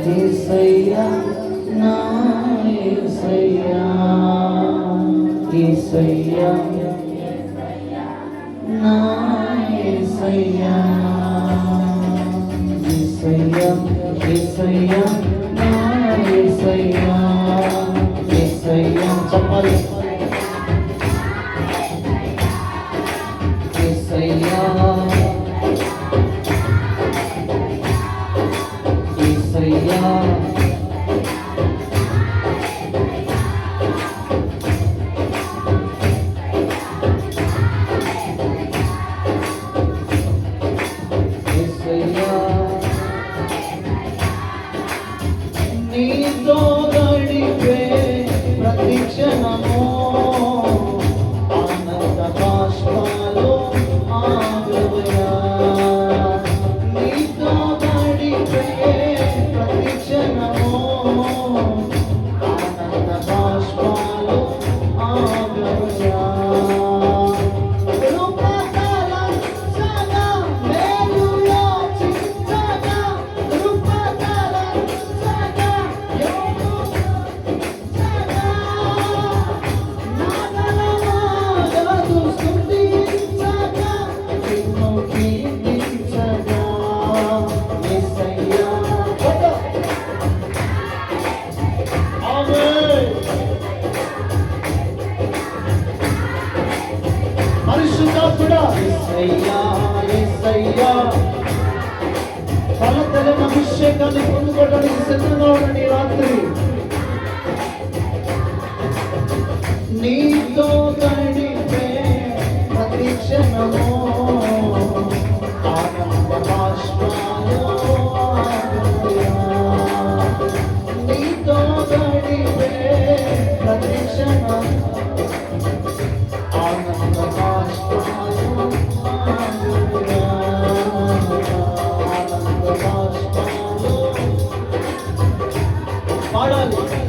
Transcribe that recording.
యేసయ్యా నా యేసయ్యా యేసయ్యా నా యేసయ్యా యేసయ్యా యేసయ్యా నా యేసయ్యా యేసయ్యా చెప్పాలి యేసయ్యా యేసయ్యా నీతో గడిపే ప్రతి క్షణము ఆనంద బాష్పాలు ఆగవయా నీతో గడిపే ప్రతి క్షణము ఆనంద బాష్పాలు ఆగవయా పరిశుద్ధాత్ముడా యేసయ్యా యేసయ్యా బలమైన అభిషేకాన్ని పొందుకోవడానికి సిద్ధంగా ఉండండి రాత్రి నీతో గడిపే ప్రతి క్షణము ఆనంద బాష్పాలు నీతో గడిపే ప్రతి క్షణము ఆనంద బాష్పాలు ఆనంద బాష్పాలు పాడాలి